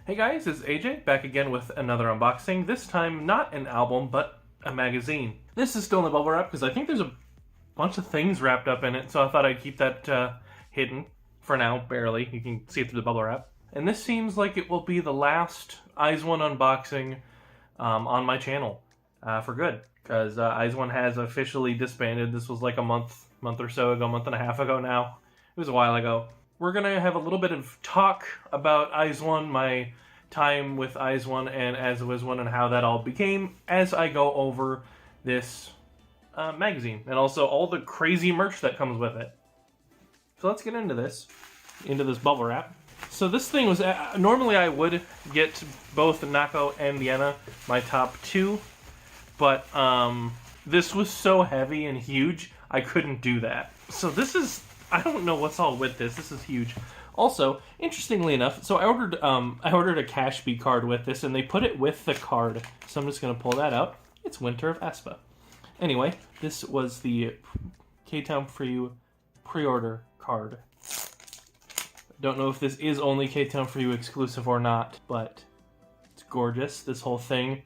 Hey guys, it's AJ, back again with another unboxing. This time, not an album, but a magazine. This is still in the bubble wrap because I think there's a bunch of things wrapped up in it, so I thought I'd keep that hidden for now, barely. You can see it through the bubble wrap. And this seems like it will be the last Eyes One unboxing on my channel for good, because Eyes One has officially disbanded. This was like a month or so ago, month and a half ago now. It was a while ago. We're going to have a little bit of talk about Eyes One, my time with Eyes One and As Was One, and how that all became as I go over this magazine, and also all the crazy merch that comes with it. So let's get into this bubble wrap. So this thing was, normally I would get both Nako and Vienna, my top two, but this was so heavy and huge, I couldn't do that. So this is, I don't know what's all with this. This is huge. Also, interestingly enough, so I ordered a Cash B card with this, and they put it with the card. So I'm just gonna pull that out. It's Winter of Espa. Anyway, this was the K-Town For You pre-order card. Don't know if this is only K-Town For You exclusive or not, but it's gorgeous. This whole thing,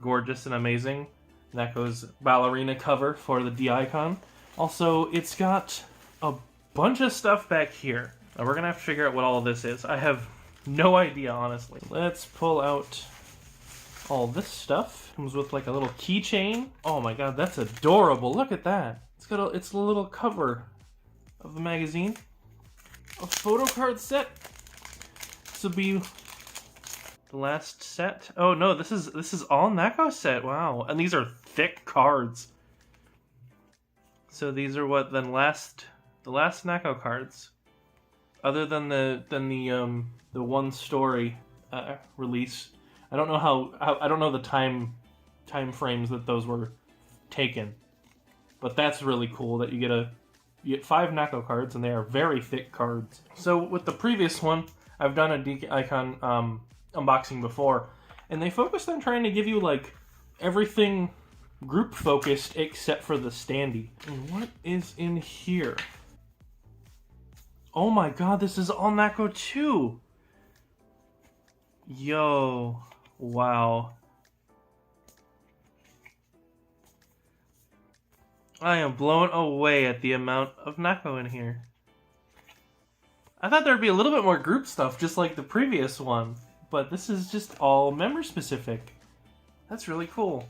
gorgeous and amazing. Nako's ballerina cover for the DICON. Also, it's got a bunch of stuff back here. Now we're gonna have to figure out what all of this is. I have no idea, honestly. Let's pull out all this stuff. Comes with like a little keychain. Oh my god, that's adorable. Look at that. It's a little cover of the magazine. A photo card set. This will be the last set. Oh no, this is all Nako set. Wow, and these are thick cards. So these are what the last Nako cards, other than the one story release. I don't know how I don't know the time frames that those were taken, but that's really cool that you get 5 Nako cards, and they are very thick cards. So with the previous one, I've done a DICON unboxing before, and they focused on trying to give you like everything group focused except for the standee. And what is in here? Oh my god, this is all Nako too! Yo, wow. I am blown away at the amount of Nako in here. I thought there'd be a little bit more group stuff, just like the previous one, but this is just all member specific. That's really cool.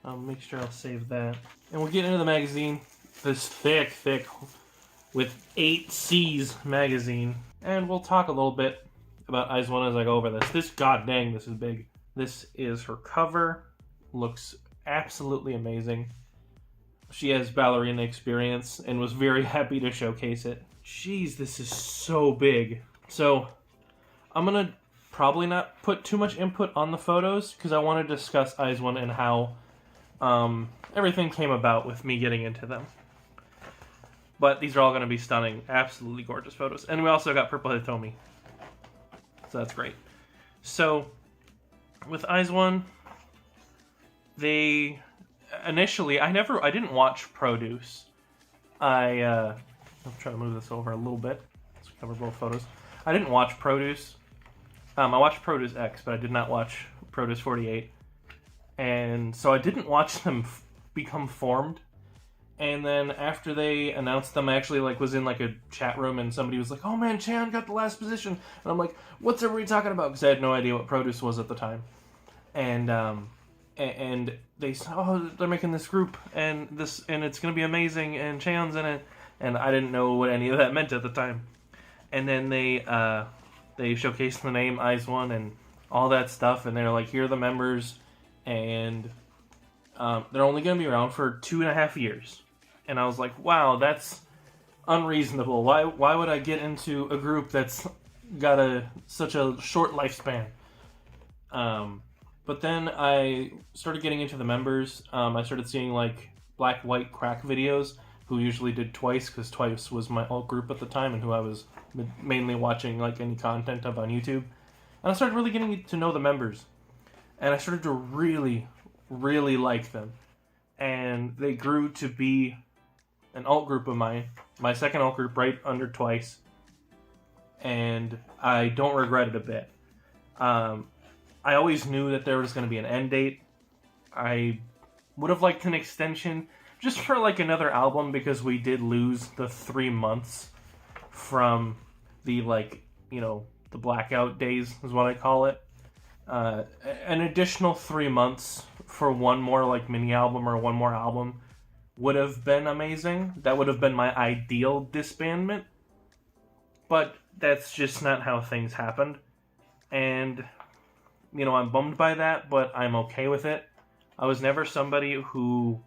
I'll make sure I'll save that. And we'll get into the magazine. This thick, with 8 C's magazine. And we'll talk a little bit about Eyes One as I go over this. God dang, this is big. This is her cover. Looks absolutely amazing. She has ballerina experience and was very happy to showcase it. Jeez, this is so big. So, I'm gonna probably not put too much input on the photos because I want to discuss Eyes One and how everything came about with me getting into them. But these are all going to be stunning, absolutely gorgeous photos. And we also got Purple Hitomi. So that's great. So, with Eyes One, they initially, I didn't watch Produce. I'll try to move this over a little bit. Let's cover both photos. I didn't watch Produce. I watched Produce X, but I did not watch Produce 48. And so I didn't watch them become formed. And then after they announced them, I actually was in a chat room, and somebody was like, "Oh man, Chan got the last position." And I'm like, "What's everybody talking about?" Because I had no idea what Produce was at the time. And they said, "Oh, they're making this group, and it's gonna be amazing, and Chan's in it." And I didn't know what any of that meant at the time. And then they showcased the name Eyes One and all that stuff, and they're like, "Here are the members." And they're only going to be around for 2.5 years. And I was like, wow, that's unreasonable. Why would I get into a group that's got such a short lifespan? But then I started getting into the members. I started seeing Black White Crack videos, who usually did Twice, because Twice was my alt group at the time and who I was mainly watching any content of on YouTube. And I started really getting to know the members. And I started to really, really like them. And they grew to be an alt group of mine. My second alt group right under Twice. And I don't regret it a bit. I always knew that there was going to be an end date. I would have liked an extension just for like another album, because we did lose the 3 months from the, like, you know, the blackout days is what I call it. An additional 3 months for one more like mini album or one more album would have been amazing. That would have been my ideal disbandment. But that's just not how things happened. And, you know, I'm bummed by that, but I'm okay with it. I was never somebody who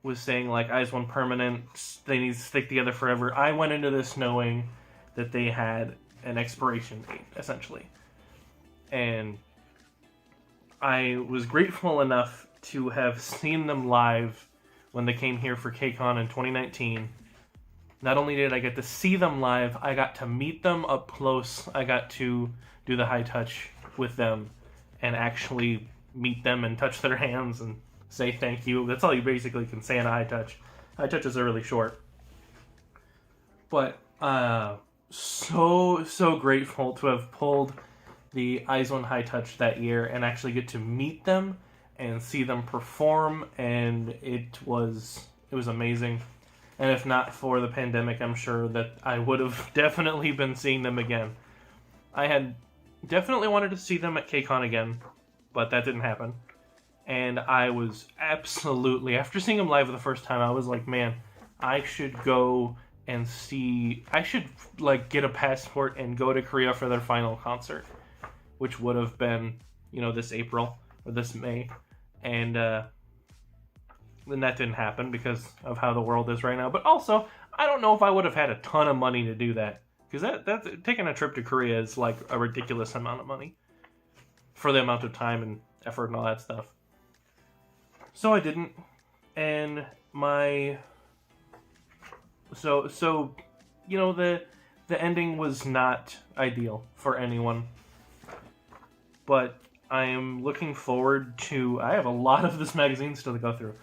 was saying, like, IZ*ONE Permanent, they need to stick together forever. I went into this knowing that they had an expiration date, essentially. And I was grateful enough to have seen them live when they came here for KCON in 2019. Not only did I get to see them live, I got to meet them up close. I got to do the high touch with them and actually meet them and touch their hands and say thank you. That's all you basically can say in a high touch. High touches are really short. But so grateful to have pulled the IZ*ONE high touch that year and actually get to meet them and see them perform, and it was amazing. And if not for the pandemic, I'm sure that I would have definitely been seeing them again. I had definitely wanted to see them at KCON again, but that didn't happen. And I was absolutely, after seeing them live the first time, I was like, man, I should go and see, I should like get a passport and go to Korea for their final concert, which would have been, you know, this April or this May. And then that didn't happen because of how the world is right now. But also, I don't know if I would have had a ton of money to do that, because that's taking a trip to Korea is like a ridiculous amount of money for the amount of time and effort and all that stuff. So I didn't, and so you know, the ending was not ideal for anyone. But I am looking forward to, I have a lot of this magazine still to go through.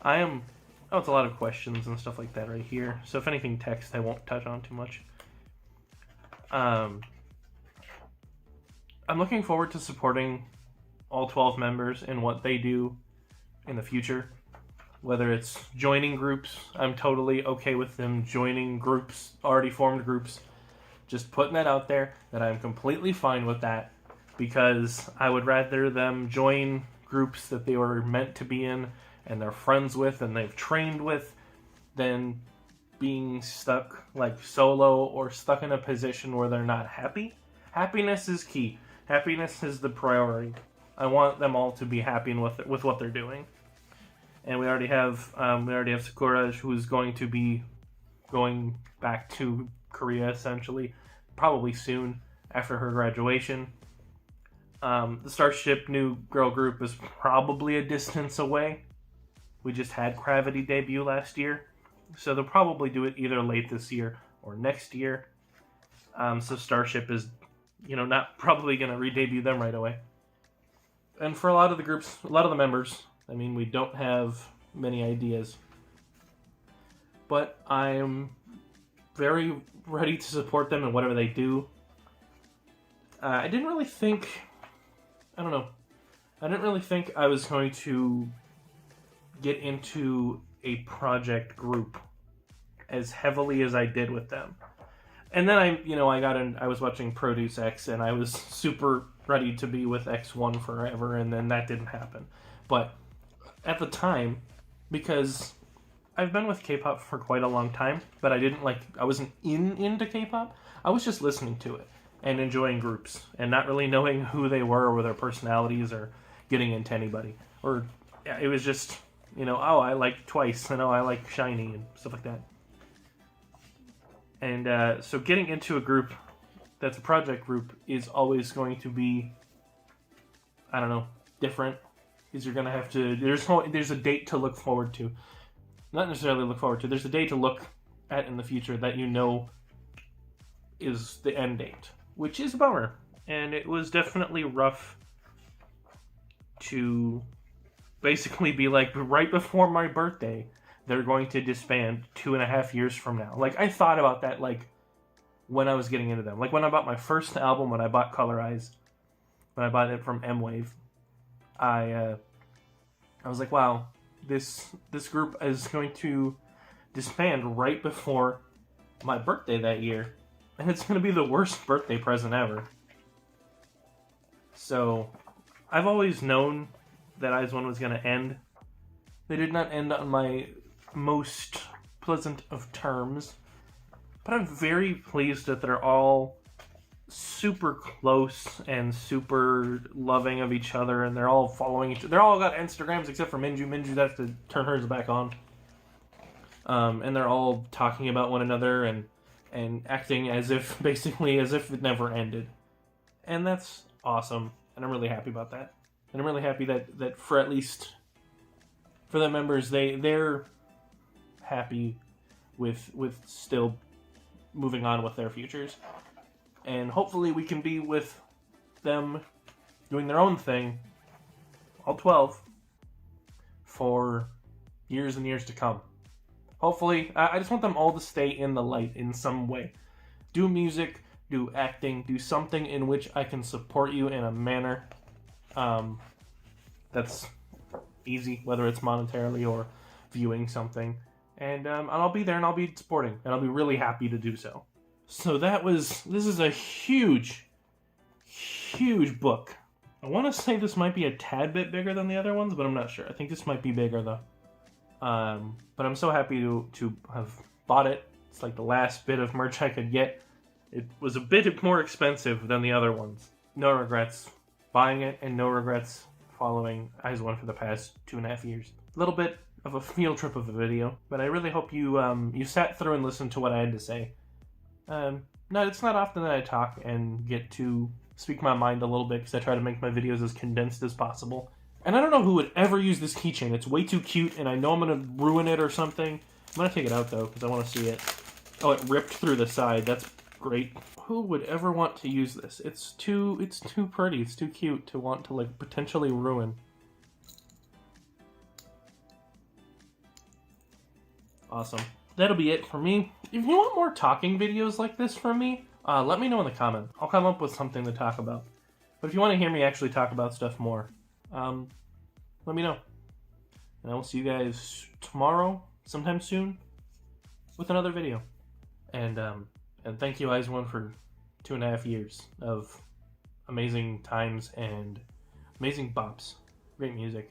It's a lot of questions and stuff like that right here. So if anything text, I won't touch on too much. I'm looking forward to supporting all 12 members in what they do in the future. Whether it's joining groups, I'm totally okay with them joining groups, already formed groups. Just putting that out there, that I'm completely fine with that, because I would rather them join groups that they were meant to be in and they're friends with and they've trained with, than being stuck like solo or stuck in a position where they're not happy. Happiness is key. Happiness is the priority. I want them all to be happy with what they're doing. And we already have Sakura, who's going to be going back to Korea essentially, probably soon after her graduation. The Starship new girl group is probably a distance away. We just had Gravity debut last year, so they'll probably do it either late this year or next year. So Starship is, you know, not probably going to re-debut them right away. And for a lot of the groups, a lot of the members, I mean, we don't have many ideas. But I'm very ready to support them in whatever they do. I didn't really think I didn't really think I was going to get into a project group as heavily as I did with them. And then I was watching Produce X, and I was super ready to be with X1 forever, and then that didn't happen. But at the time, because I've been with K-pop for quite a long time, but I wasn't into K-pop. I was just listening to it and enjoying groups and not really knowing who they were or their personalities or getting into anybody. Or it was just, I like Twice, and I like SHINee and stuff like that. And so getting into a group that's a project group is always going to be, different. Because you're going to have to, there's a date to look forward to. Not necessarily look forward to, there's a date to look at in the future that is the end date. Which is a bummer. And it was definitely rough to basically be like, right before my birthday, they're going to disband 2.5 years from now. Like, I thought about that, like, when I was getting into them. Like, when I bought my first album, when I bought Color Eyes, when I bought it from M-Wave, I was like, wow, this group is going to disband right before my birthday that year, and it's going to be the worst birthday present ever. So, I've always known that IZ*ONE was going to end. They did not end on my most pleasant of terms, but I'm very pleased that they're all super close and super loving of each other, and they're all following each other. They're all got Instagrams except for Minju. Minju has to turn hers back on. And they're all talking about one another and acting as if, basically, as if it never ended. And that's awesome, and I'm really happy about that. And I'm really happy that for at least, for the members, they're happy with still moving on with their futures. And hopefully we can be with them doing their own thing, all 12, for years and years to come. Hopefully, I just want them all to stay in the light in some way. Do music, do acting, do something in which I can support you in a manner that's easy, whether it's monetarily or viewing something. And I'll be there and I'll be supporting, and I'll be really happy to do so. So this is a huge, huge book. I want to say this might be a tad bit bigger than the other ones, but I'm not sure. I think this might be bigger though. But I'm so happy to have bought it. It's like the last bit of merch I could get. It was a bit more expensive than the other ones. No regrets buying it, and no regrets following IZ*ONE for the past 2.5 years. A little bit of a field trip of a video, but I really hope you you sat through and listened to what I had to say. No, it's not often that I talk and get to speak my mind a little bit, because I try to make my videos as condensed as possible. And I don't know who would ever use this keychain. It's way too cute, and I know I'm going to ruin it or something. I'm going to take it out, though, because I want to see it. Oh, it ripped through the side. That's great. Who would ever want to use this? It's too pretty. It's too cute to want to, like, potentially ruin. Awesome. That'll be it for me. If you want more talking videos like this from me, let me know in the comments. I'll come up with something to talk about. But if you want to hear me actually talk about stuff more, let me know. And I will see you guys tomorrow, sometime soon, with another video. And thank you, IZ*ONE, for 2.5 years of amazing times and amazing bops. Great music.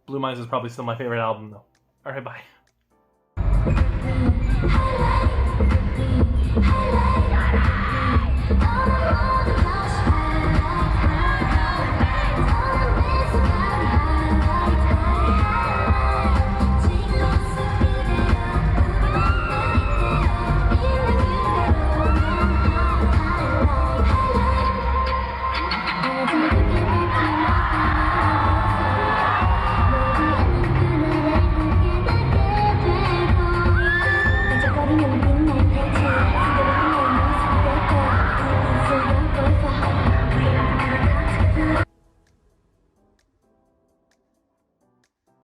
Blue Mines is probably still my favorite album, though. Alright, bye.